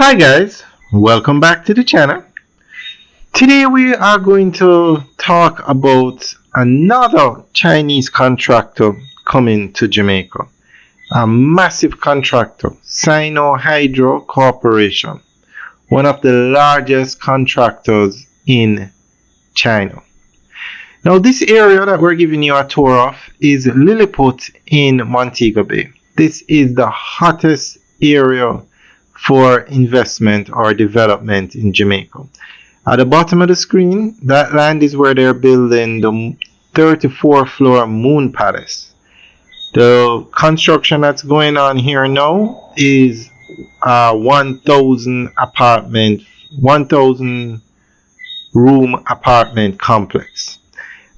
Hi guys, welcome back to the channel. Today we are going to talk about another Chinese contractor coming to Jamaica. A massive contractor, Sino Hydro Corporation, one of the largest contractors in China. Now this area that we're giving you a tour of is Lilliput in Montego Bay. This is the hottest area for investment or development in Jamaica. At the bottom of the screen, that land is where they're building the 34th floor Moon Palace. The construction that's going on here now is a 1,000 room apartment complex.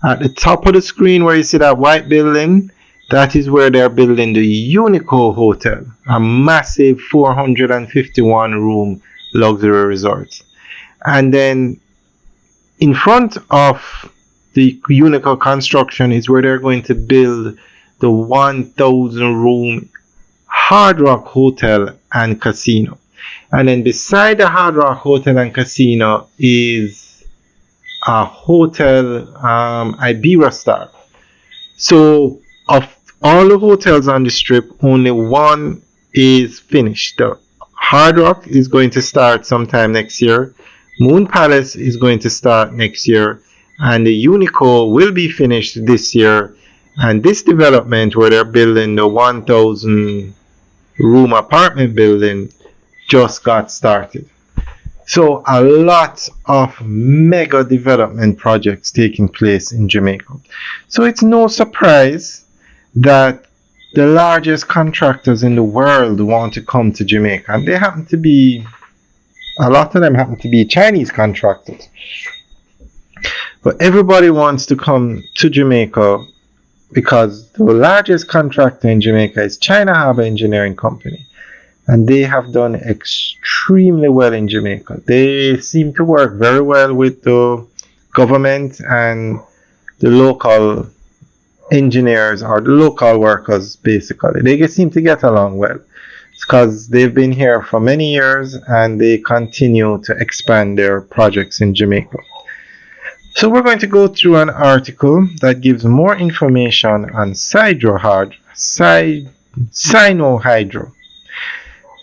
At the top of the screen where you see that white building, that is where they're building the Unico Hotel, a massive 451 room luxury resort. And then in front of the Unico construction is where they're going to build the 1,000 room Hard Rock Hotel and Casino. And then beside the Hard Rock Hotel and Casino is a hotel, Iberostar. So of all the hotels on the strip, only one is finished. The Hard Rock is going to start sometime next year. Moon Palace is going to start next year. And the Unico will be finished this year. And this development where they're building the 1,000 room apartment building just got started. So a lot of mega development projects taking place in Jamaica. So it's no surprise that the largest contractors in the world want to come to Jamaica. And they happen to be, a lot of them happen to be Chinese contractors. But everybody wants to come to Jamaica because the largest contractor in Jamaica is China Harbour Engineering Company. And they have done extremely well in Jamaica. They seem to work very well with the government and the local engineers or the local workers, basically. They seem to get along well. It's because they've been here for many years and they continue to expand their projects in Jamaica. So we're going to go through an article that gives more information on Sino Hydro.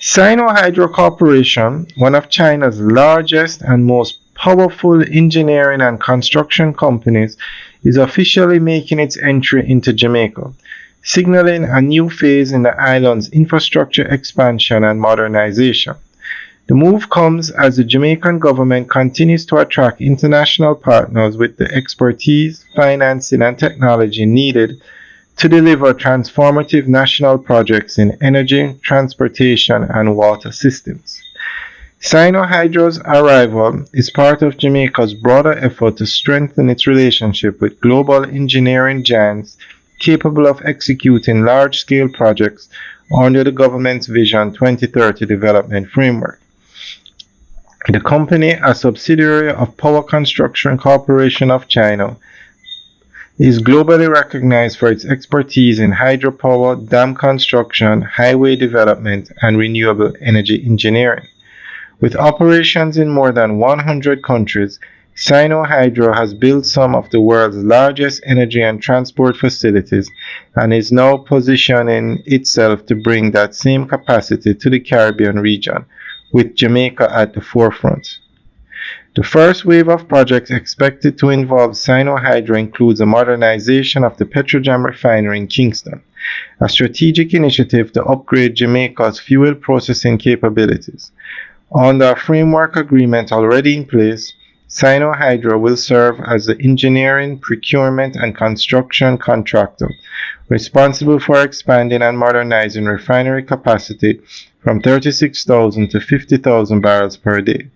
Sino Hydro Corporation, one of China's largest and most powerful engineering and construction companies, is officially making its entry into Jamaica, signaling a new phase in the island's infrastructure expansion and modernization. The move comes as the Jamaican government continues to attract international partners with the expertise, financing, and technology needed to deliver transformative national projects in energy, transportation, and water systems. Sino Hydro's arrival is part of Jamaica's broader effort to strengthen its relationship with global engineering giants capable of executing large-scale projects under the government's Vision 2030 development framework. The company, a subsidiary of Power Construction Corporation of China, is globally recognized for its expertise in hydropower, dam construction, highway development, and renewable energy engineering. With operations in more than 100 countries, Sino Hydro has built some of the world's largest energy and transport facilities and is now positioning itself to bring that same capacity to the Caribbean region, with Jamaica at the forefront. The first wave of projects expected to involve Sino Hydro includes a modernization of the Petrojam refinery in Kingston, a strategic initiative to upgrade Jamaica's fuel processing capabilities. Under a framework agreement already in place, Sino Hydro will serve as the engineering, procurement, and construction contractor, responsible for expanding and modernizing refinery capacity from 36,000 to 50,000 barrels per day.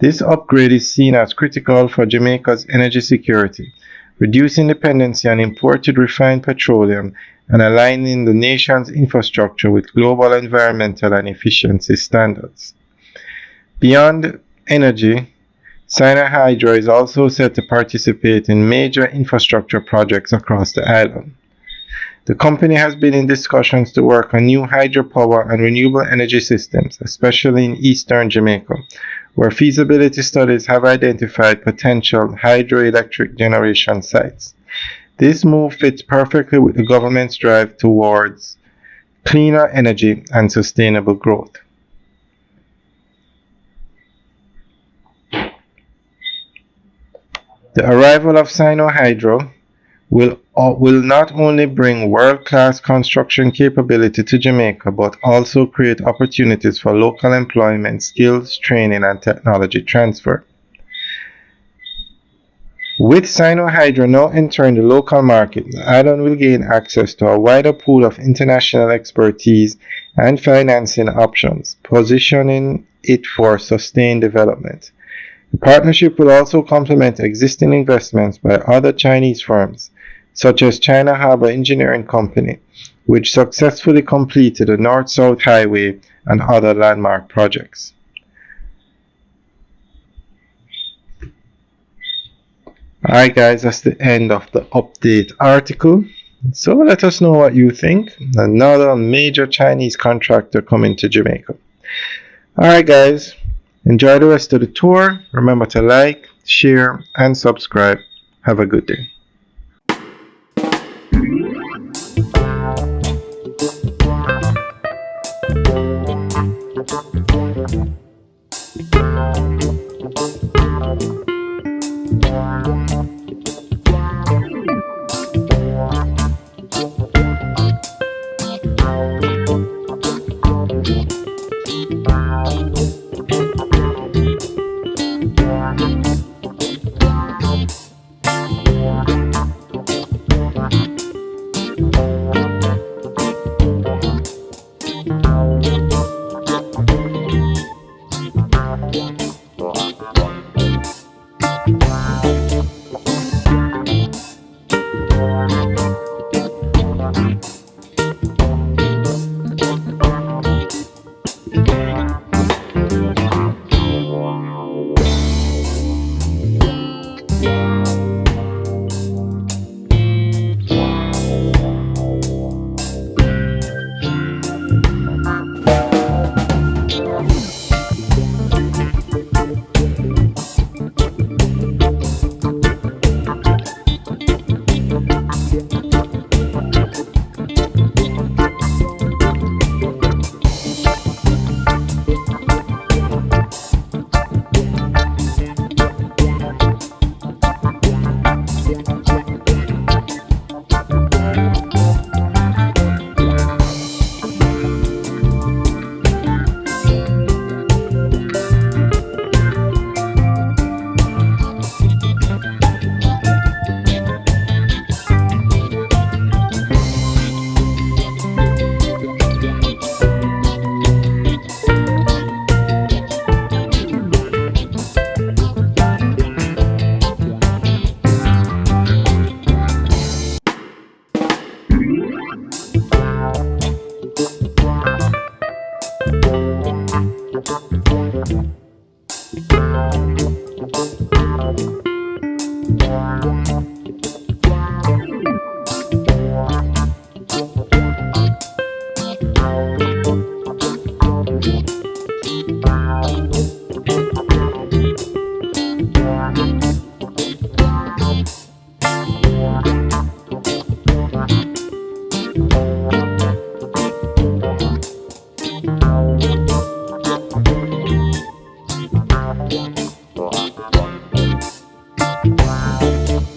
This upgrade is seen as critical for Jamaica's energy security, reducing dependency on imported refined petroleum and aligning the nation's infrastructure with global environmental and efficiency standards. Beyond energy, Sino Hydro is also set to participate in major infrastructure projects across the island. The company has been in discussions to work on new hydropower and renewable energy systems, especially in eastern Jamaica, where feasibility studies have identified potential hydroelectric generation sites. This move fits perfectly with the government's drive towards cleaner energy and sustainable growth. The arrival of Sino Hydro will not only bring world-class construction capability to Jamaica, but also create opportunities for local employment, skills, training, and technology transfer. With Sino Hydro now entering the local market, the island will gain access to a wider pool of international expertise and financing options, positioning it for sustained development. The partnership will also complement existing investments by other Chinese firms, such as China Harbour Engineering Company, which successfully completed the North-South Highway and other landmark projects. Alright guys, that's the end of the update article. So let us know what you think. Another major Chinese contractor coming to Jamaica. Alright guys, enjoy the rest of the tour. Remember to like, share, and subscribe. Have a good day.